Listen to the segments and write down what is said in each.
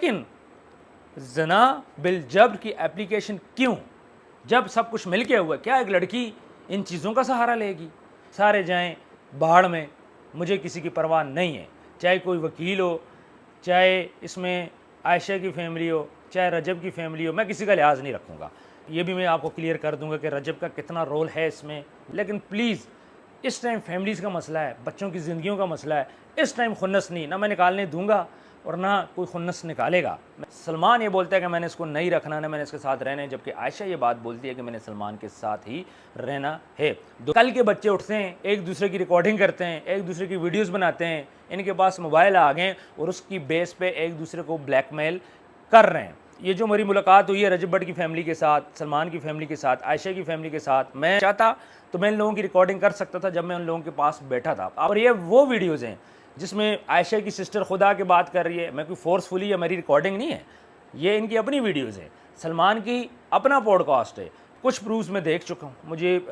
लेकिन जना बिल जब्र की एप्लीकेशन क्यों, जब सब कुछ मिल के हुआ, क्या एक लड़की इन चीज़ों का सहारा लेगी? सारे जाएं बाढ़ में, मुझे किसी की परवाह नहीं है, चाहे कोई वकील हो, चाहे इसमें आयशा की फैमिली हो, चाहे रजब की फैमिली हो, मैं किसी का लिहाज नहीं रखूँगा। ये भी मैं आपको क्लियर कर दूंगा कि रजब का कितना रोल है इसमें। लेकिन प्लीज़ इस टाइम फैमिलीज़ का मसला है, बच्चों की ज़िंदगियों का मसला है, इस टाइम खुन्नस नहीं, ना मैं निकालने दूंगा और ना कोई खुन्नस निकालेगा। सलमान ये बोलता है कि मैंने इसको नहीं रखना, ना मैंने इसके साथ रहना है, जबकि आयशा ये बात बोलती है कि मैंने सलमान के साथ ही रहना है। कल के बच्चे उठते हैं, एक दूसरे की रिकॉर्डिंग करते हैं, एक दूसरे की वीडियोज़ बनाते हैं, इनके पास मोबाइल आ गए और उसकी बेस पे एक दूसरे को ब्लैकमेल कर रहे हैं। ये जो मेरी मुलाकात हुई है रजब भट्ट की फैमिली के साथ, सलमान की फैमिली के साथ, आयशा की फैमिली के साथ, मैं चाहता तो मैं इन लोगों की रिकॉर्डिंग कर सकता था जब मैं उन लोगों के पास बैठा था। और ये वो वीडियोज़ हैं जिसमें आयशा की सिस्टर खुदा के बात कर रही है, मैं कोई फोर्सफुली या मेरी रिकॉर्डिंग नहीं है, ये इनकी अपनी वीडियोज़ हैं। सलमान की अपना पॉडकास्ट है, कुछ प्रूफ्स मैं देख चुका हूँ। मुझे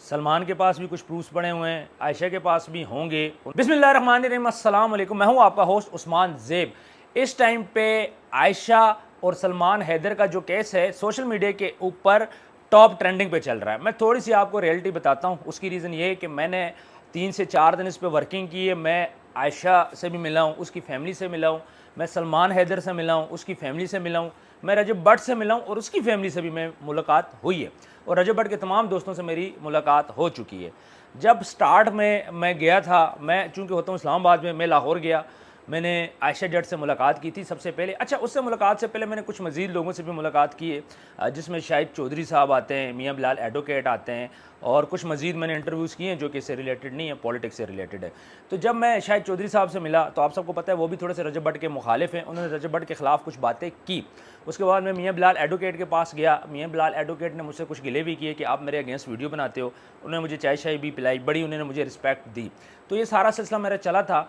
सलमान के पास भी कुछ प्रूफ्स पड़े हुए हैं, आयशा के पास भी होंगे। बिस्मिल्लाहिर्रहमानिर्रहीम, अस्सलाम वालेकुम, मैं हूँ आपका होस्ट उस्मान ज़ेब। इस टाइम पे आयशा और सलमान हैदर का जो केस है सोशल मीडिया के ऊपर टॉप ट्रेंडिंग पे चल रहा है। मैं थोड़ी सी आपको रियलिटी बताता हूँ। उसकी रीज़न ये है कि मैंने 3 से 4 दिन इस पर वर्किंग की है। मैं आयशा से भी मिला हूँ, उसकी फैमिली से मिला हूँ, मैं सलमान हैदर से मिला हूँ, उसकी फैमिली से मिला हूँ, मैं रजब भट्ट से मिला हूँ और उसकी फैमिली से भी मैं मुलाकात हुई है, और रजब भट्ट के तमाम दोस्तों से मेरी मुलाकात हो चुकी है। जब स्टार्ट में मैं गया था, मैं चूँकि होता हूँ इस्लामाबाद में, मैं लाहौर गया, मैंने आयशा जट से मुलाकात की थी सबसे पहले। अच्छा, उससे मुलाकात से पहले मैंने कुछ मज़ीद लोगों से भी मुलाकात की है, जिसमें शाहिद चौधरी साहब आते हैं, मियाँ बिलाल एडवोकेट आते हैं, और कुछ मज़ीद मैंने इंटरव्यूज़ किए हैं जो कि इससे रिलेटेड नहीं है, पॉलिटिक्स से रिलेटेड है। तो जब मैं शाहिद चौधरी साहब से मिला तो आप सबको पता है वो भी थोड़े से रजब भट्ट के मुखालिफ हैं, उन्होंने रजब भट्ट के ख़िलाफ़ कुछ बातें की। उसके बाद मैं मियाँ बिलाल एडवोकेट के पास गया, मियाँ बिलाल एडवोकेट ने मुझसे कुछ गिले भी किए कि आप मेरे अगेंस्ट वीडियो बनाते हो। उन्होंने मुझे चाय शाय भी पिलाई, बड़ी उन्होंने मुझे रिस्पेक्ट दी। तो ये सारा सिलसिला मेरा चला था।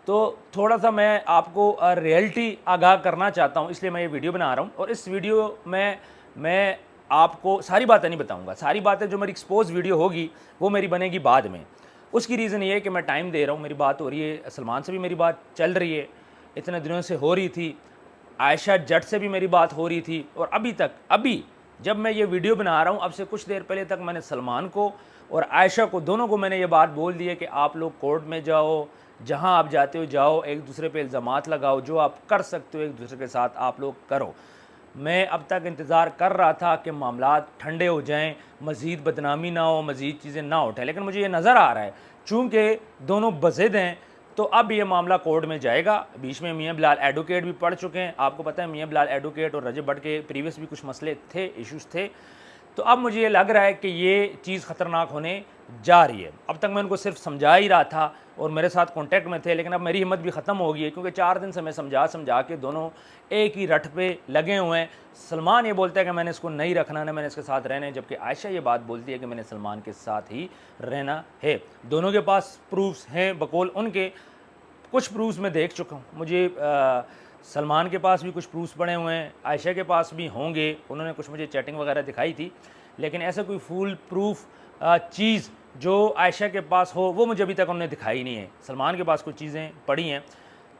तो थोड़ा सा मैं आपको रियलिटी आगाह करना चाहता हूँ, इसलिए मैं ये वीडियो बना रहा हूँ। और इस वीडियो में मैं आपको सारी बातें नहीं बताऊँगा, सारी बातें जो मेरी एक्सपोज वीडियो होगी वो मेरी बनेगी बाद में। उसकी रीज़न ये है कि मैं टाइम दे रहा हूँ, मेरी बात हो रही है, सलमान से भी मेरी बात चल रही है, इतने दिनों से हो रही थी, आयशा जट से भी मेरी बात हो रही थी, और अभी जब मैं ये वीडियो बना रहा हूँ, अब से कुछ देर पहले तक मैंने सलमान को और आयशा को, दोनों को मैंने ये बात बोल दी है कि आप लोग कोर्ट में जाओ, जहाँ आप जाते हो जाओ, एक दूसरे पे इल्ज़ामात लगाओ, जो आप कर सकते हो एक दूसरे के साथ आप लोग करो। मैं अब तक इंतज़ार कर रहा था कि मामलात ठंडे हो जाएं, मज़ीद बदनामी ना हो, मज़ीद चीज़ें ना उठें, लेकिन मुझे ये नज़र आ रहा है चूँकि दोनों बज़िद हैं तो अब ये मामला कोर्ट में जाएगा। बीच में मियाँ बिलाल एडवोकेट भी पढ़ चुके हैं, आपको पता है मियाँ बिलाल एडवोकेट और रजब भट्ट के प्रीवियस भी कुछ मसले थे, इश्यूज़ थे। तो अब मुझे ये लग रहा है कि ये चीज़ ख़तरनाक होने जा रही है। अब तक मैं उनको सिर्फ समझा ही रहा था और मेरे साथ कॉन्टैक्ट में थे, लेकिन अब मेरी हिम्मत भी ख़त्म हो गई है, क्योंकि 4 दिन से मैं समझा के दोनों एक ही रट पे लगे हुए हैं। सलमान ये बोलता है कि मैंने इसको नहीं रखना, ना मैंने इसके साथ रहना है, जबकि आयशा ये बात बोलती है कि मैंने सलमान के साथ ही रहना है। दोनों के पास प्रूफ्स हैं, बकौल उनके कुछ प्रूफ्स मैं देख चुका हूँ। मुझे सलमान के पास भी कुछ प्रूफ्स पड़े हुए हैं, आयशा के पास भी होंगे, उन्होंने कुछ मुझे चैटिंग वगैरह दिखाई थी, लेकिन ऐसा कोई फुल प्रूफ चीज़ जो आयशा के पास हो वो मुझे अभी तक उन्होंने दिखाई नहीं है। सलमान के पास कुछ चीज़ें पड़ी हैं,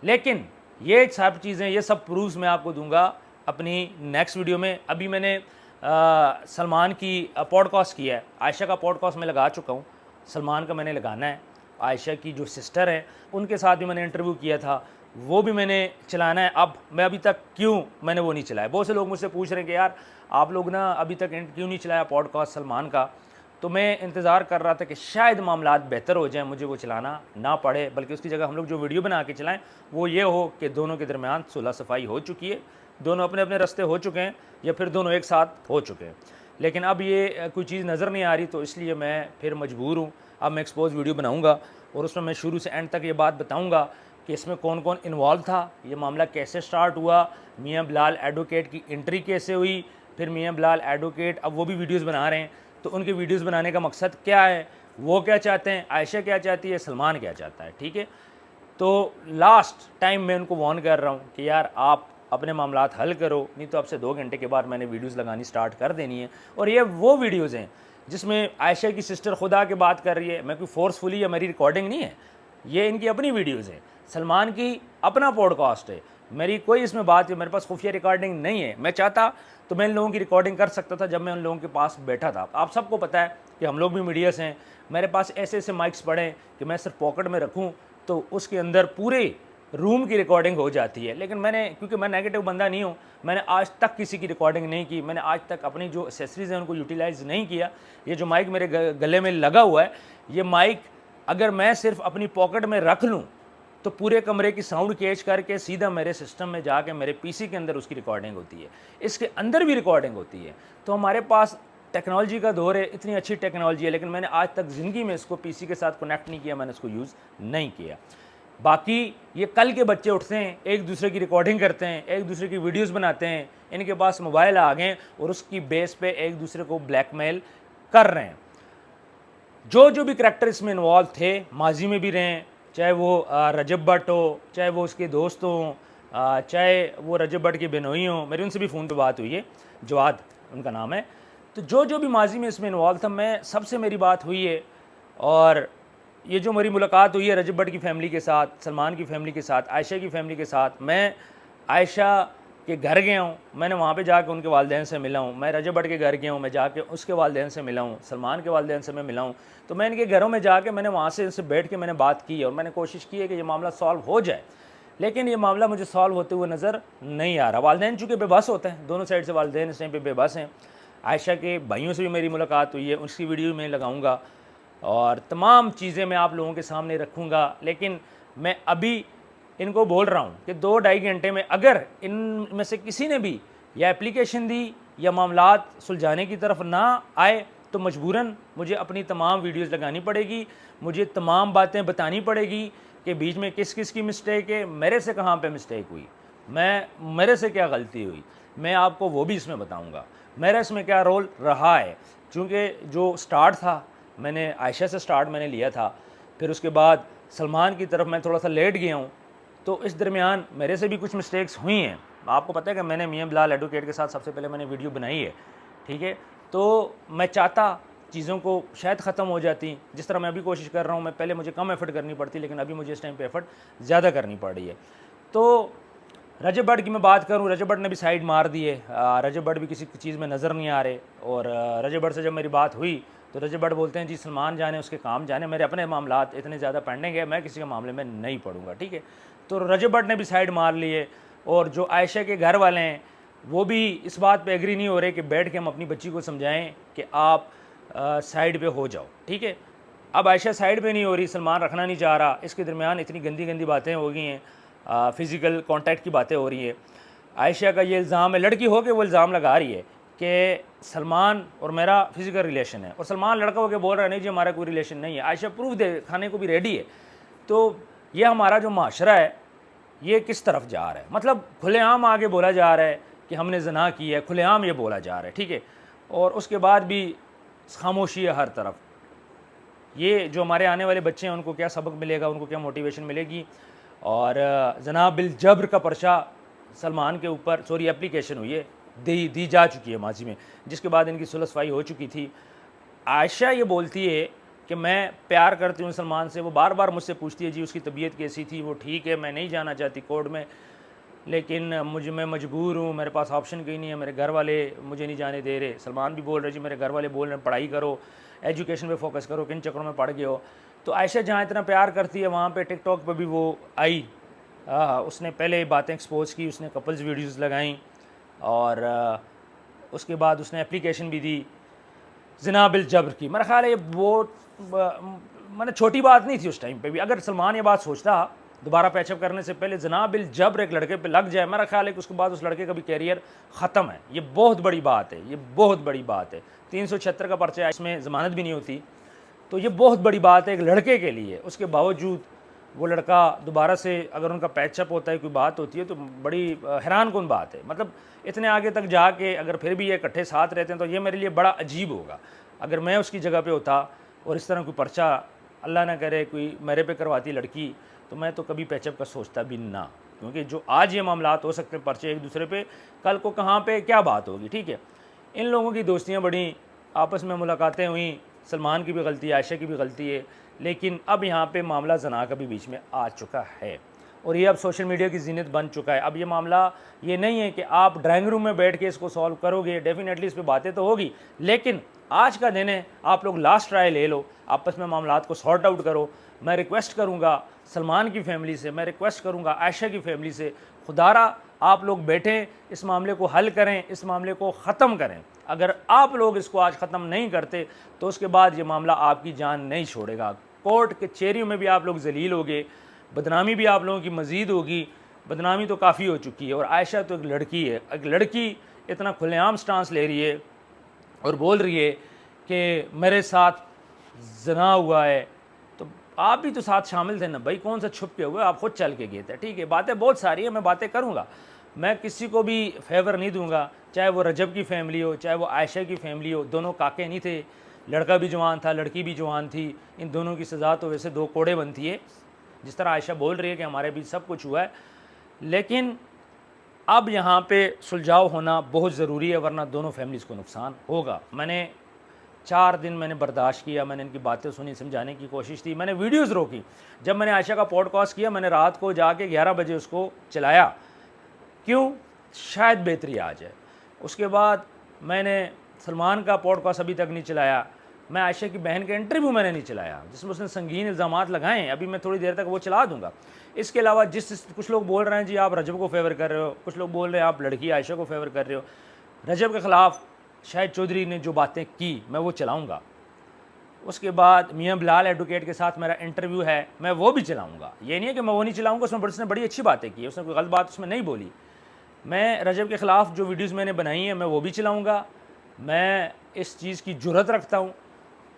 लेकिन ये सब चीज़ें, ये सब प्रूफ्स मैं आपको दूंगा अपनी नेक्स्ट वीडियो में। अभी मैंने सलमान की पॉडकास्ट किया है, आयशा का पॉडकास्ट मैं लगा चुका हूँ, सलमान का मैंने लगाना है। आयशा की जो सिस्टर हैं उनके साथ भी मैंने इंटरव्यू किया था, वो भी मैंने चलाना है। अब मैं अभी तक क्यों मैंने वो नहीं चलाया, बहुत से लोग मुझसे पूछ रहे हैं कि यार आप लोग ना अभी तक क्यों नहीं चलाया पॉडकास्ट सलमान का। तो मैं इंतज़ार कर रहा था कि शायद मामलात बेहतर हो जाएं, मुझे वो चलाना ना पड़े, बल्कि उसकी जगह हम लोग जो वीडियो बना के चलाएं वो ये हो कि दोनों के दरमियान सुलह सफाई हो चुकी है, दोनों अपने अपने रास्ते हो चुके हैं, या फिर दोनों एक साथ हो चुके हैं। लेकिन अब ये कोई चीज़ नज़र नहीं आ रही, तो इसलिए मैं फिर मजबूर हूँ। अब मैं एक्सपोज वीडियो बनाऊँगा और उसमें मैं शुरू से एंड तक ये बात बताऊँगा कि इसमें कौन कौन इन्वॉल्व था, ये मामला कैसे स्टार्ट हुआ, मियाँ बिलाल एडवोकेट की एंट्री कैसे हुई, फिर मियाँ बिलाल एडवोकेट अब वो भी वीडियोस बना रहे हैं, तो उनके वीडियोस बनाने का मकसद क्या है, वो क्या चाहते हैं, आयशा क्या चाहती है, सलमान क्या चाहता है। ठीक है, तो लास्ट टाइम मैं उनको वार्न कर रहा हूँ कि यार आप अपने मामलात हल करो, नहीं तो अब से 2 घंटे के बाद मैंने वीडियोस लगानी स्टार्ट कर देनी है। और ये वो वीडियोज़ हैं जिसमें आयशा की सिस्टर खुदा के बात कर रही है, मैं कोई फोर्सफुली या मेरी रिकॉर्डिंग नहीं है, ये इनकी अपनी वीडियोज़ हैं। सलमान की अपना पॉडकास्ट है, मेरी कोई इसमें बात है, मेरे पास खुफिया रिकॉर्डिंग नहीं है। मैं चाहता तो मैं इन लोगों की रिकॉर्डिंग कर सकता था जब मैं उन लोगों के पास बैठा था। आप सबको पता है कि हम लोग भी मीडिया से हैं, मेरे पास ऐसे ऐसे माइक्स पड़े हैं कि मैं सिर्फ पॉकेट में रखूं तो उसके अंदर पूरे रूम की रिकॉर्डिंग हो जाती है। लेकिन मैंने, क्योंकि मैं नेगेटिव बंदा नहीं हूँ, मैंने आज तक किसी की रिकॉर्डिंग नहीं की, मैंने आज तक अपनी जो एसेसरीज़ हैं उनको यूटिलाइज़ नहीं किया। ये जो माइक मेरे गले में लगा हुआ है, ये माइक अगर मैं सिर्फ अपनी पॉकेट में रख लूँ तो पूरे कमरे की साउंड कैच करके सीधा मेरे सिस्टम में जाके मेरे पीसी के अंदर उसकी रिकॉर्डिंग होती है, इसके अंदर भी रिकॉर्डिंग होती है। तो हमारे पास टेक्नोलॉजी का दौर है, इतनी अच्छी टेक्नोलॉजी है, लेकिन मैंने आज तक ज़िंदगी में इसको पीसी के साथ कनेक्ट नहीं किया, मैंने इसको यूज़ नहीं किया। बाकी ये कल के बच्चे उठते हैं, एक दूसरे की रिकॉर्डिंग करते हैं, एक दूसरे की वीडियोस बनाते हैं, इनके पास मोबाइल आ गए और उसकी बेस पे एक दूसरे को ब्लैकमेल कर रहे हैं। जो भी करैक्टर इसमें इन्वॉल्व थे, माजी में भी रहे, चाहे वो रजब भट्ट हो, चाहे वो उसके दोस्त हों, चाहे वो रजब भट्ट की बेनोई हों, मेरी उनसे भी फ़ोन पे बात हुई है, जवाद उनका नाम है। तो जो भी माजी में इसमें इन्वॉल्व था, मैं सबसे मेरी बात हुई है, और ये जो मेरी मुलाकात हुई है रजब भट्ट की फ़ैमिली के साथ, सलमान की फ़ैमिली के साथ, आयशा की फ़ैमिली के साथ, मैं आयशा के घर गया हूँ, मैंने वहाँ पे जाके उनके वालिदैन से मिला हूँ। मैं रजब भट्ट के घर गया हूँ, मैं जाके उसके वालिदैन से मिला हूँ, सलमान के वालिदैन से मैं मिला हूँ। तो मैं इनके घरों में जाके मैंने वहाँ से इनसे बैठ के मैंने बात की है और मैंने कोशिश की है कि ये मामला सॉल्व हो जाए, लेकिन ये मामला मुझे सॉल्व होते हुए नज़र नहीं आ रहा। वालिदैन चूँकि बेबस होते हैं, दोनों साइड से वालिदैन इस टाइम पे बेबस हैं। आयशा के भाइयों से भी मेरी मुलाकात हुई है, उसकी वीडियो मैं लगाऊँगा और तमाम चीज़ें मैं आप लोगों के सामने रखूँगा। लेकिन मैं अभी इनको बोल रहा हूँ कि 2-2.5 घंटे में अगर इनमें से किसी ने भी या एप्लीकेशन दी या मामलात सुलझाने की तरफ ना आए तो मजबूरन मुझे अपनी तमाम वीडियोस लगानी पड़ेगी, मुझे तमाम बातें बतानी पड़ेगी कि बीच में किस किस की मिस्टेक है, मेरे से कहाँ पे मिस्टेक हुई, मेरे से क्या गलती हुई, मैं आपको वो भी इसमें बताऊँगा, मेरा इसमें क्या रोल रहा है। चूँकि जो स्टार्ट था, मैंने आयशा से स्टार्ट मैंने लिया था, फिर उसके बाद सलमान की तरफ मैं थोड़ा सा लेट गया हूँ, तो इस दरमियान मेरे से भी कुछ मिस्टेक्स हुई हैं। आपको पता है कि मैंने मियां बिलाल एडवोकेट के साथ सबसे पहले मैंने वीडियो बनाई है, ठीक है। तो मैं चाहता चीज़ों को शायद ख़त्म हो जाती, जिस तरह मैं अभी कोशिश कर रहा हूँ। मैं पहले मुझे कम एफर्ट करनी पड़ती, लेकिन अभी मुझे इस टाइम पे एफर्ट ज़्यादा करनी पड़ रही है। तो रजब भट्ट की मैं बात करूँ, रजब भट्ट ने भी साइड मार दी है, रजब भट्ट भी किसी चीज़ में नज़र नहीं आ रहे। और रजब भट्ट से जब मेरी बात हुई तो रजब भट्ट बोलते हैं जी सलमान जाने उसके काम जाने, मेरे अपने मामलात इतने ज़्यादा पेंडिंग है, मैं किसी के मामले में नहीं पढ़ूंगा, ठीक है। तो रजब भट्ट ने भी साइड मार ली है। और जो आयशा के घर वाले हैं वो भी इस बात पे एग्री नहीं हो रहे कि बैठ के हम अपनी बच्ची को समझाएं कि आप साइड पे हो जाओ, ठीक है। अब आयशा साइड पे नहीं हो रही, सलमान रखना नहीं चाह रहा, इसके दरमियान इतनी गंदी गंदी बातें हो गई हैं, फ़िज़िकल कांटेक्ट की बातें हो रही है। आयशा का ये इल्ज़ाम है, लड़की हो के वो इल्ज़ाम लगा रही है कि सलमान और मेरा फ़िज़िकल रिलेशन है, और सलमान लड़का होकर बोल रहा है नहीं जी हमारा कोई रिलेशन नहीं है। आयशा प्रूफ दे खाने को भी रेडी है। तो ये हमारा जो माशरा है ये किस तरफ जा रहा है, मतलब खुलेआम आगे बोला जा रहा है कि हमने ज़ना की है, खुलेआम ये बोला जा रहा है, ठीक है। और उसके बाद भी खामोशी है हर तरफ। ये जो हमारे आने वाले बच्चे हैं उनको क्या सबक मिलेगा, उनको क्या मोटिवेशन मिलेगी। और जनाब बिल जब्र का पर्चा सलमान के ऊपर, सॉरी एप्लीकेशन हुई है, दी जा चुकी है माजी में, जिसके बाद इनकी सुलह सफाई हो चुकी थी। आयशा ये बोलती है कि मैं प्यार करती हूँ सलमान से, वो बार बार मुझसे पूछती है जी उसकी तबीयत कैसी थी, वो ठीक है, मैं नहीं जाना चाहती कोर्ट में, लेकिन मैं मजबूर हूँ, मेरे पास ऑप्शन कहीं नहीं है, मेरे घर वाले मुझे नहीं जाने दे रहे। सलमान भी बोल रहे जी मेरे घर वाले बोल रहे हैं पढ़ाई करो, एजुकेशन पे फोकस करो, किन चक्करों में पढ़ गए हो। तो आयशा जहाँ इतना प्यार करती है वहाँ पे टिकटॉक पे भी वो आई, उसने पहले बातें एक्सपोज की, उसने कपल्स वीडियोस लगाई, और उसके बाद उसने एप्लीकेशन भी दी ज़िना बिल जब्र की। मेरा ख्याल है ये बहुत मैंने छोटी बात नहीं थी उस टाइम पे भी। अगर सलमान ये बात सोचता दोबारा पैचअप करने से पहले ज़िना बिल जब्र एक लड़के पे लग जाए, मेरा ख्याल है कि उसके बाद उस लड़के का भी कैरियर ख़त्म है। ये बहुत बड़ी बात है, ये बहुत बड़ी बात है। 376 का पर्चा है, इसमें ज़मानत भी नहीं होती, तो ये बहुत बड़ी बात है एक लड़के के लिए। उसके बावजूद वो लड़का दोबारा से अगर उनका पैचअप होता है, कोई बात होती है, तो बड़ी हैरान कुन बात है। मतलब इतने आगे तक जाके अगर फिर भी ये इकट्ठे साथ रहते हैं तो ये मेरे लिए बड़ा अजीब होगा। अगर मैं उसकी जगह पे होता और इस तरह कोई पर्चा अल्लाह ना करे कोई मेरे पे करवाती लड़की, तो मैं तो कभी पैचअप का सोचता भी ना, क्योंकि जो आज ये मामलात हो सकते हैं पर्चे एक दूसरे पे, कल को कहाँ पे क्या बात होगी, ठीक है। इन लोगों की दोस्तियाँ बढ़ी, आपस में मुलाकातें हुई, सलमान की भी गलती है, आयशा की भी गलती है, लेकिन अब यहाँ पे मामला ज़ना का भी बीच में आ चुका है। और ये अब सोशल मीडिया की ज़ीनत बन चुका है। अब ये मामला ये नहीं है कि आप ड्राइंग रूम में बैठ के इसको सॉल्व करोगे, डेफिनेटली इस पर बातें तो होगी, लेकिन आज का दिन है, आप लोग लास्ट ट्राई ले लो, आपस में मामलात को सॉर्ट आउट करो। मैं रिक्वेस्ट करूँगा सलमान की फ़ैमिली से, मैं रिक्वेस्ट करूँगा आयशा की फ़ैमिली से, खुदारा आप लोग बैठें, इस मामले को हल करें, इस मामले को ख़त्म करें। अगर आप लोग इसको आज ख़त्म नहीं करते तो उसके बाद ये मामला आपकी जान नहीं छोड़ेगा। कोर्ट कचहरियों में भी आप लोग जलील होगे, बदनामी भी आप लोगों की मज़ीद होगी। बदनामी तो काफ़ी हो चुकी है। और आयशा तो एक लड़की है, एक लड़की इतना खुलेआम स्टांस ले रही है और बोल रही है कि मेरे साथ ज़ना हुआ है, तो आप भी तो साथ शामिल थे ना भाई, कौन सा छुप के हुए, आप खुद चल के गए थे। ठीक है, बातें बहुत सारी है, मैं बातें करूँगा, मैं किसी को भी फेवर नहीं दूंगा, चाहे वो रजब की फ़ैमिली हो, चाहे वो आयशा की फ़ैमिली हो, दोनों काके नहीं थे, लड़का भी जवान था, लड़की भी जवान थी, इन दोनों की सज़ा तो वैसे दो कोड़े बनती है। जिस तरह आयशा बोल रही है कि हमारे बीच सब कुछ हुआ है, लेकिन अब यहाँ पे सुलझाव होना बहुत ज़रूरी है, वरना दोनों फैमिलीज़ को नुकसान होगा। मैंने 4 दिन मैंने बर्दाश्त किया, मैंने इनकी बातें सुनी, समझाने की कोशिश की, मैंने वीडियोज़ रोकी। जब मैंने आयशा का पॉडकास्ट किया, मैंने रात को जाके 11 बजे उसको चलाया, क्यों, शायद बेहतरी आ जाए। उसके बाद मैंने सलमान का पॉडकास्ट अभी तक नहीं चलाया, मैं आयशा की बहन के इंटरव्यू मैंने नहीं चलाया जिसमें उसने संगीन इल्ज़ामात लगाए हैं, अभी मैं थोड़ी देर तक वो चला दूंगा। इसके अलावा कुछ लोग बोल रहे हैं जी आप रजब को फेवर कर रहे हो, कुछ लोग बोल रहे हैं आप लड़की आयशा को फेवर कर रहे हो। रजब के ख़िलाफ़ शाहिद चौधरी ने जो बातें की मैं वो चलाऊँगा। उसके बाद मियाँ बिलाल एडवोकेट के साथ मेरा इंटरव्यू है, मैं वो भी चलाऊँगा। ये नहीं है कि मैं वो नहीं चलाऊँगा, उसने बड़ी अच्छी बातें की, उसने कोई गलत बात उसमें नहीं बोली। मैं रजब के ख़िलाफ़ जो वीडियोज़ मैंने बनाई हैं मैं वो भी चलाऊँगा। मैं इस चीज़ की जुर्रत रखता हूँ,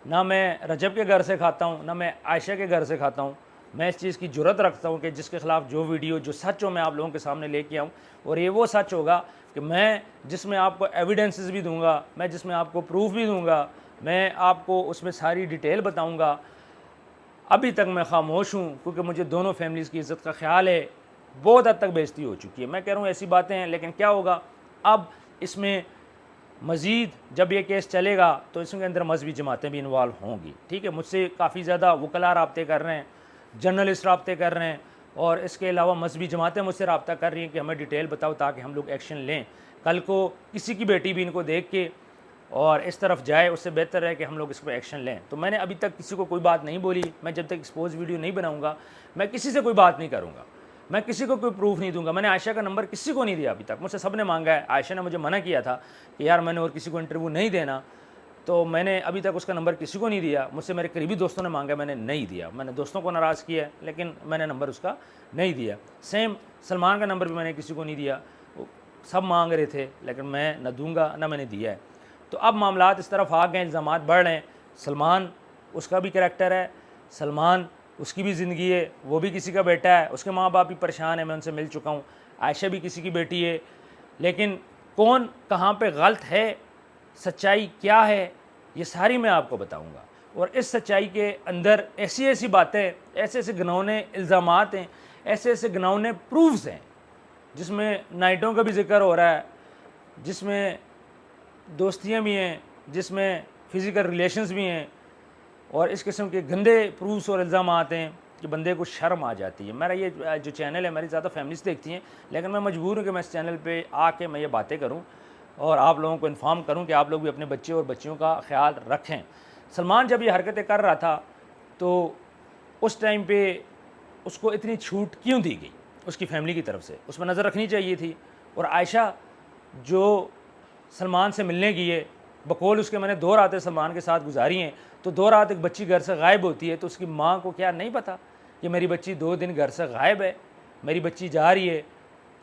ना मैं रजब के घर से खाता हूँ, ना मैं आयशा के घर से खाता हूँ। मैं इस चीज़ की जुर्रत रखता हूँ कि जिसके ख़िलाफ़ जो वीडियो जो सच हो मैं आप लोगों के सामने लेके आऊँ, और ये वो सच होगा कि मैं जिसमें आपको एविडेंसेस भी दूँगा, मैं जिसमें आपको प्रूफ भी दूँगा, मैं आपको उसमें सारी डिटेल बताऊँगा। अभी तक मैं खामोश हूँ क्योंकि मुझे दोनों फैमिलीज़ की इज़्ज़त का ख्याल है। बहुत हद तक बेइज़्ज़ती हो चुकी है, मैं कह रहा हूँ ऐसी बातें हैं, लेकिन क्या होगा, अब इसमें मज़ीद जब ये केस चलेगा तो इसके अंदर मजहबी जमातें भी इन्वॉल्व होंगी। ठीक है, मुझसे काफ़ी ज़्यादा वकला रब्ते कर रहे हैं, जर्नलिस्ट रब्ते कर रहे हैं, और इसके अलावा मजहबी जमातें मुझसे रब्ता कर रही हैं कि हमें डिटेल बताओ ताकि हम लोग एक्शन लें। कल को किसी की बेटी भी इनको देख के और इस तरफ जाए, उससे बेहतर है कि हम लोग इस पर एक्शन लें। तो मैंने अभी तक किसी को कोई बात नहीं बोली, मैं जब तक एक्सपोज वीडियो नहीं बनाऊँगा मैं किसी से कोई बात नहीं करूँगा, मैं किसी को कोई प्रूफ नहीं दूंगा। मैंने आयशा का नंबर किसी को नहीं दिया अभी तक, मुझसे सब ने मांगा है। आयशा ने मुझे मना किया था कि यार मैंने और किसी को इंटरव्यू नहीं देना, तो मैंने अभी तक उसका नंबर किसी को नहीं दिया। मुझसे मेरे करीबी दोस्तों ने मांगा, मैंने नहीं दिया। मैंने दोस्तों को नाराज़ किया लेकिन मैंने नंबर उसका नहीं दिया। सेम सलमान का नंबर भी मैंने किसी को नहीं दिया, सब मांग रहे थे लेकिन मैं न दूंगा ना मैंने दिया है। तो अब मामलात इस तरफ आ गए, इल्ज़ामात बढ़ रहे हैं। सलमान उसका भी करैक्टर है, सलमान उसकी भी ज़िंदगी है, वो भी किसी का बेटा है, उसके माँ बाप भी परेशान है, मैं उनसे मिल चुका हूँ। आयशा भी किसी की बेटी है, लेकिन कौन कहाँ पे गलत है, सच्चाई क्या है, ये सारी मैं आपको बताऊँगा। और इस सच्चाई के अंदर ऐसी ऐसी बातें, ऐसे ऐसे घिनौने इल्ज़ामात हैं, ऐसे ऐसे घिनौने प्रूफ्स हैं जिसमें नाइटों का भी जिक्र हो रहा है, जिसमें दोस्तियाँ भी हैं, जिसमें फ़िज़िकल रिलेशंस भी हैं, और इस किस्म के गंदे प्रूफ्स और इल्ज़ामात हैं कि बंदे को शर्म आ जाती है। मेरा ये जो चैनल है, मेरी ज़्यादा फैमिलीज़ देखती हैं, लेकिन मैं मजबूर हूँ कि मैं इस चैनल पे आके मैं ये बातें करूँ और आप लोगों को इन्फॉर्म करूँ कि आप लोग भी अपने बच्चे और बच्चियों का ख्याल रखें। सलमान जब ये हरकतें कर रहा था तो उस टाइम पे उसको इतनी छूट क्यों दी गई उसकी फ़ैमिली की तरफ से, उसमें नज़र रखनी चाहिए थी। और आयशा जो सलमान से मिलने की है, बकौल उसके मैंने 2 रातें सलमान के साथ गुजारी हैं, तो 2 रात एक बच्ची घर से गायब होती है तो उसकी माँ को क्या नहीं पता कि मेरी बच्ची 2 दिन घर से गायब है, मेरी बच्ची जा रही है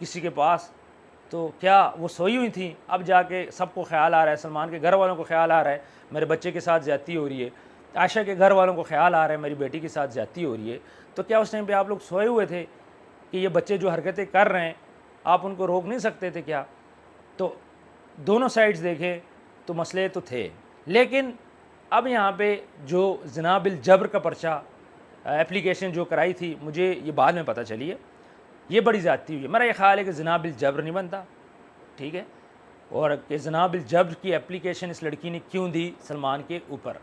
किसी के पास, तो क्या वो सोई हुई थी? अब जाके सबको ख्याल आ रहा है, सलमान के घर वालों को ख्याल आ रहा है मेरे बच्चे के साथ ज़्यादती हो रही है, आयशा के घर वालों को ख्याल आ रहा है मेरी बेटी के साथ ज़्यादती हो रही है। तो क्या उस टाइम पे आप लोग सोए हुए थे कि ये बच्चे जो हरकतें कर रहे हैं आप उनको रोक नहीं सकते थे क्या? तो दोनों साइड्स देखें तो मसले तो थे, लेकिन अब यहाँ पे जो ज़िना बिल जबर का पर्चा एप्लीकेशन जो कराई थी, मुझे ये बाद में पता चली है, ये बड़ी ज़्यादती हुई है। मेरा ये ख्याल है कि ज़िना बिल जबर नहीं बनता, ठीक है, और कि ज़िना बिल जबर की एप्लीकेशन इस लड़की ने क्यों दी सलमान के ऊपर,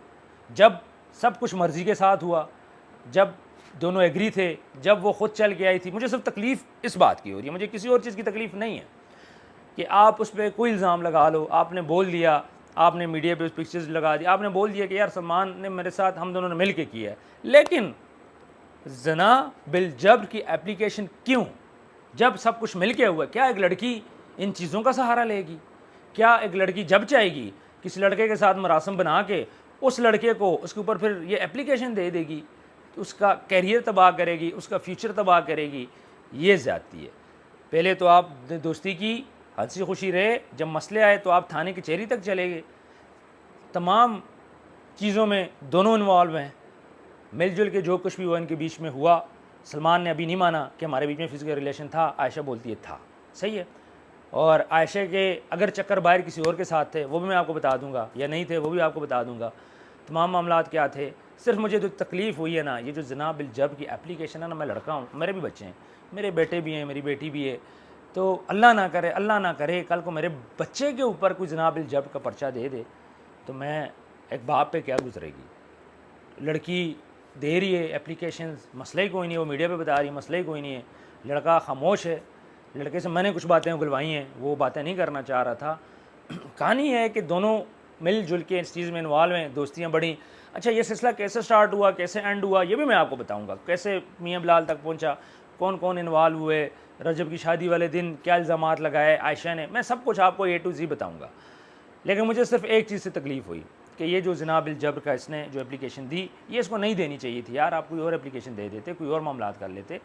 जब सब कुछ मर्ज़ी के साथ हुआ, जब दोनों एग्री थे। जब वो ख़ुद चल के आई थी, मुझे सिर्फ तकलीफ़ इस बात की हो रही है, मुझे किसी और चीज़ की तकलीफ़ नहीं है कि आप उस पर कोई इल्ज़ाम लगा लो। आपने बोल दिया, आपने मीडिया पे पिक्चर्स लगा दी, आपने बोल दिया कि यार सलमान ने मेरे साथ, हम दोनों ने मिल के किया है। लेकिन ज़ना बिल जब्र की एप्लीकेशन क्यों? जब सब कुछ मिल के हुआ, क्या एक लड़की इन चीज़ों का सहारा लेगी? क्या एक लड़की जब चाहेगी किसी लड़के के साथ मरासम बना के उस लड़के को उसके ऊपर फिर ये एप्लीकेशन दे देगी, तो उसका कैरियर तबाह करेगी, उसका फ्यूचर तबाह करेगी? ये ज़्यादती है। पहले तो आप दोस्ती की, हंसी खुशी रहे, जब मसले आए तो आप थाने कचहरी तक चले गए। तमाम चीज़ों में दोनों इन्वॉल्व हैं, मिलजुल के जो कुछ भी हुआ इनके बीच में हुआ। सलमान ने अभी नहीं माना कि हमारे बीच में फिजिकल रिलेशन था, आयशा बोलती है था, सही है। और आयशा के अगर चक्कर बाहर किसी और के साथ थे वो भी मैं आपको बता दूंगा, या नहीं थे वो भी आपको बता दूंगा। तमाम मामलात क्या थे। सिर्फ मुझे जो तकलीफ़ हुई है ना, ये जो ज़ना बिल जब्र की एप्लीकेशन है ना, मैं लड़का हूँ, मेरे भी बच्चे हैं, मेरे बेटे भी हैं, मेरी बेटी भी है, तो अल्लाह ना करे, अल्लाह ना करे कल को मेरे बच्चे के ऊपर कोई ज़ना बिल जब्र का पर्चा दे दे, तो मैं एक बाप पे क्या गुजरेगी। लड़की दे रही है एप्लीकेशंस, मसला ही कोई नहीं है, वो मीडिया पे बता रही है, मसला ही कोई नहीं है, लड़का खामोश है। लड़के से मैंने कुछ बातें उगलवाई हैं, वो बातें नहीं करना चाह रहा था। कहानी है कि दोनों मिलजुल के इस चीज़ में इन्वॉल्व हैं, दोस्तियाँ बढ़ी। अच्छा, ये सिलसिला कैसे स्टार्ट हुआ, कैसे एंड हुआ, ये भी मैं आपको बताऊँगा, कैसे मियाँ बिलाल तक पहुँचा, कौन कौन इन्वॉल्व हुए, रजब की शादी वाले दिन क्या इल्ज़ामात लगाए आयशा ने, मैं सब कुछ आपको A to Z बताऊँगा। लेकिन मुझे सिर्फ एक चीज़ से तकलीफ़ हुई कि ये जो ज़ना बिल जब्र का इसने जो एप्लीकेशन दी, ये इसको नहीं देनी चाहिए थी यार। आप कोई और एप्लीकेशन दे देते, कोई और मामलात कर लेते।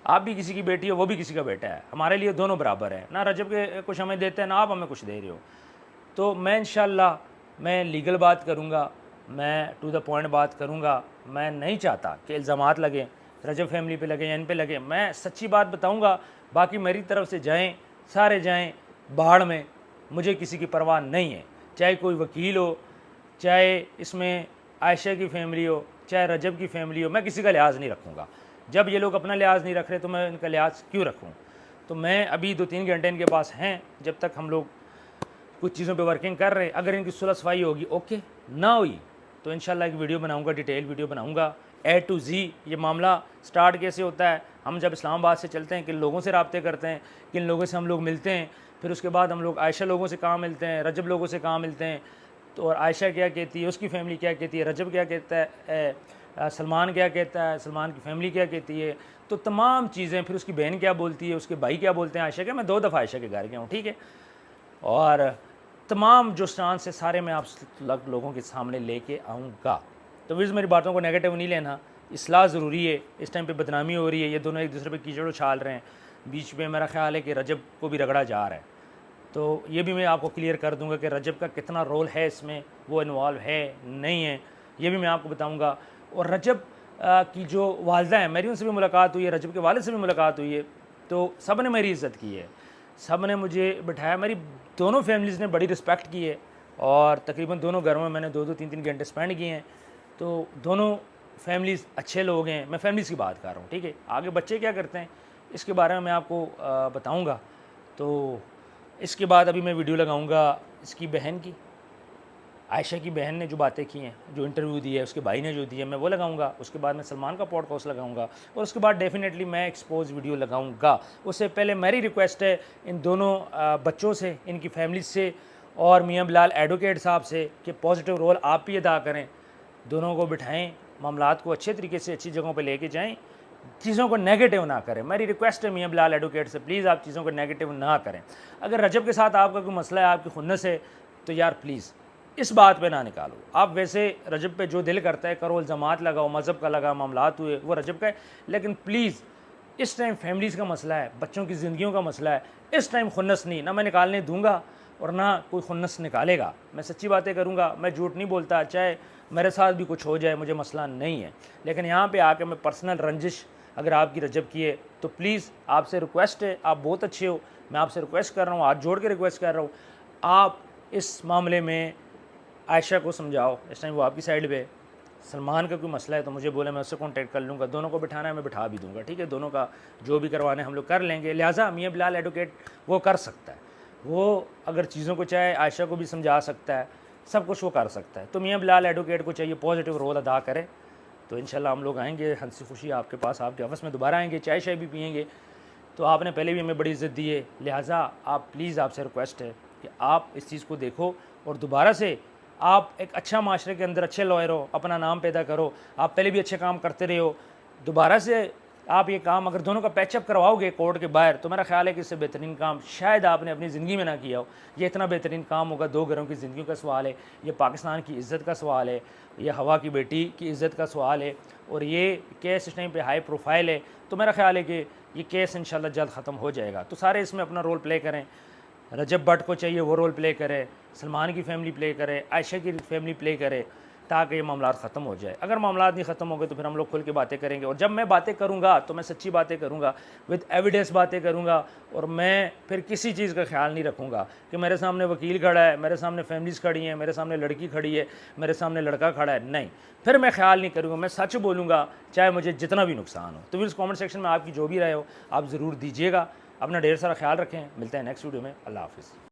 आप भी किसी की बेटी हो, वो भी किसी का बेटा है, हमारे लिए दोनों बराबर हैं ना। रजब के कुछ हमें देते हैं ना आप हमें कुछ दे रहे हो। तो मैं इंशाल्लाह मैं लीगल बात करूँगा, मैं टू द पॉइंट बात करूँगा। मैं नहीं चाहता कि इल्ज़ामात लगें, रजब फैमिली पे लगे या इन पे लगे। मैं सच्ची बात बताऊँगा, बाकी मेरी तरफ से जाएँ, सारे जाएँ बाढ़ में, मुझे किसी की परवाह नहीं है। चाहे कोई वकील हो, चाहे इसमें आयशा की फैमिली हो, चाहे रजब की फैमिली हो, मैं किसी का लिहाज नहीं रखूँगा। जब ये लोग अपना लिहाज नहीं रख रहे तो मैं इनका लिहाज क्यों रखूँ। तो मैं अभी 2-3 घंटे इनके पास हैं, जब तक हम लोग कुछ चीज़ों पे वर्किंग कर रहे हैं। अगर इनकी सुलह सफाई होगी ओके, ना हुई तो इंशाल्लाह एक वीडियो बनाऊँगा, डिटेल वीडियो बनाऊँगा A to Z। ये मामला स्टार्ट कैसे होता है, हम जब इस्लामाबाद से चलते हैं किन लोगों से रब्ते करते हैं, किन लोगों से हम लोग मिलते हैं, फिर उसके बाद हम लोग आयशा लोगों से कहाँ मिलते हैं, रजब लोगों से कहाँ मिलते हैं, तो और आयशा क्या कहती है, उसकी फैमिली क्या कहती है, रजब क्या कहता है, सलमान क्या कहता है, सलमान की फैमिली क्या कहती है, तो तमाम चीज़ें, फिर उसकी बहन क्या बोलती है, उसके भाई क्या बोलते हैं आयशा के। मैं 2 दफ़ा आयशा के घर गया हूँ, ठीक है। और तमाम जो स्टांस है सारे मैं आप लोगों के सामने लेके आऊँगा। तो वीज़ मेरी बातों को नेगेटिव नहीं लेना, इस्लाह ज़रूरी है। इस टाइम पे बदनामी हो रही है, ये दोनों एक दूसरे पे कीचड़ उछाल रहे हैं, बीच में मेरा ख्याल है कि रजब को भी रगड़ा जा रहा है। तो ये भी मैं आपको क्लियर कर दूंगा कि रजब का कितना रोल है इसमें, वो इन्वॉल्व है नहीं है, ये भी मैं आपको बताऊंगा। और रजब की जो वालदा है, मेरी उनसे भी मुलाकात हुई है, रजब के वालिद से भी मुलाकात हुई है, तो सब ने मेरी इज़्ज़त की है, सब ने मुझे बिठाया, मेरी दोनों फैमिलीज़ ने बड़ी रिस्पेक्ट की है। और तकरीबन दोनों घरों में मैंने 2-2 3-3 घंटे स्पेंड किए हैं। तो दोनों फैमिलीज़ अच्छे लोग हैं, मैं फैमिलीज़ की बात कर रहा हूँ, ठीक है। आगे बच्चे क्या करते हैं इसके बारे में मैं आपको बताऊँगा। तो इसके बाद अभी मैं वीडियो लगाऊंगा इसकी बहन की, आयशा की बहन ने जो बातें की हैं, जो इंटरव्यू दी है, उसके भाई ने जो दी है, मैं वो लगाऊंगा। उसके बाद मैं सलमान का पॉडकास्ट लगाऊंगा, और उसके बाद डेफिनेटली मैं एक्सपोज वीडियो लगाऊंगा। उससे पहले मेरी रिक्वेस्ट है इन दोनों बच्चों से, इनकी फैमिली से, और मियाँ बिलाल एडवोकेट साहब से कि पॉजिटिव रोल आप भी अदा करें, दोनों को बिठाएँ, मामलात को अच्छे तरीके से अच्छी जगहों पर लेके जाएँ, चीज़ों को नेगेटिव ना करें। मेरी रिक्वेस्ट है मियाँ बिलाल एडवोकेट से, प्लीज़ आप चीज़ों को नेगेटिव ना करें। अगर रजब के साथ आपका कोई मसला है, आपकी खुन्नस है, तो यार प्लीज़ इस बात पे ना निकालो। आप वैसे रजब पे जो दिल करता है करो, इल्ज़ामात लगाओ, मज़हब का लगा, मामलात हुए, वो रजब का है। लेकिन प्लीज़ इस टाइम फैमिलीज़ का मसला है, बच्चों की ज़िंदगियों का मसला है, इस टाइम खुन्नस नहीं, ना मैं निकालने दूंगा और ना कोई खुन्नस निकालेगा। मैं सच्ची बातें करूँगा, मैं झूठ नहीं बोलता, चाहे मेरे साथ भी कुछ हो जाए, मुझे मसला नहीं है। लेकिन यहाँ पर आके मैं पर्सनल रंजिश अगर आपकी रजब की है तो प्लीज़ आपसे रिक्वेस्ट है, आप बहुत अच्छे हो, मैं आपसे रिक्वेस्ट कर रहा हूँ, हाथ जोड़ के रिक्वेस्ट कर रहा हूँ, आप इस मामले में आयशा को समझाओ। इस टाइम वो आपकी साइड पे। सलमान का कोई मसला है तो मुझे बोले, मैं उससे कॉन्टेक्ट कर लूँगा, दोनों को बिठाना है मैं बिठा भी दूँगा, ठीक है। दोनों का जो भी करवाना है हम लोग कर लेंगे। लिहाजा मियाँ बिलाल एडवोकेट वो कर सकता है, वो अगर चीज़ों को चाहे आयशा को भी समझा सकता है, सब कुछ वो कर सकता है। तो मियाँ बिलाल एडवोकेट को चाहिए पॉजिटिव रोल अदा करे, तो इंशाल्लाह हम लोग आएंगे हंसी खुशी आपके पास, आपके ऑफिस में दोबारा आएंगे, चाय शाय भी पियेंगे। तो आपने पहले भी हमें बड़ी इज़्ज़त दी है, लिहाजा आप प्लीज़, आपसे रिक्वेस्ट है कि आप इस चीज़ को देखो और दोबारा से आप एक अच्छा माशरे के अंदर अच्छे लॉयर हो, अपना नाम पैदा करो। आप पहले भी अच्छे काम करते रहे हो, दोबारा से आप ये काम अगर दोनों का पैचअप करवाओगे कोर्ट के बाहर, तो मेरा ख्याल है कि इससे बेहतरीन काम शायद आपने अपनी ज़िंदगी में ना किया हो। ये इतना बेहतरीन काम होगा, दो घरों की ज़िंदगी का सवाल है, ये पाकिस्तान की इज़्ज़त का सवाल है, ये हवा की बेटी की इज़्ज़त का सवाल है, और ये केस इस टाइम पे हाई प्रोफाइल है। तो मेरा ख्याल है कि ये केस इंशाल्लाह जल्द ख़त्म हो जाएगा। तो सारे इसमें अपना रोल प्ले करें, रजब भट्ट को चाहिए वो रोल प्ले करे, सलमान की फैमिली प्ले करे, आयशा की फैमिली प्ले करे, ताकि ये मामला ख़त्म हो जाए। अगर मामला नहीं ख़त्म हो गए तो फिर हम लोग खुल के बातें करेंगे, और जब मैं बातें करूँगा तो मैं सच्ची बातें करूँगा, विद एविडेंस बातें करूँगा, और मैं फिर किसी चीज़ का ख्याल नहीं रखूँगा कि मेरे सामने वकील खड़ा है, मेरे सामने फैमिलीज़ खड़ी हैं, मेरे सामने लड़की खड़ी है, मेरे सामने लड़का खड़ा है। नहीं, फिर मैं ख्याल नहीं करूँगा, मैं सच बोलूँगा चाहे मुझे जितना भी नुकसान हो। तो फिर इस कॉमेंट सेक्शन में आपकी जो भी राय हो आप ज़रूर दीजिएगा। अपना ढेर सारा ख्याल रखें, मिलते हैं नेक्स्ट वीडियो में। अल्लाह हाफ़िज़।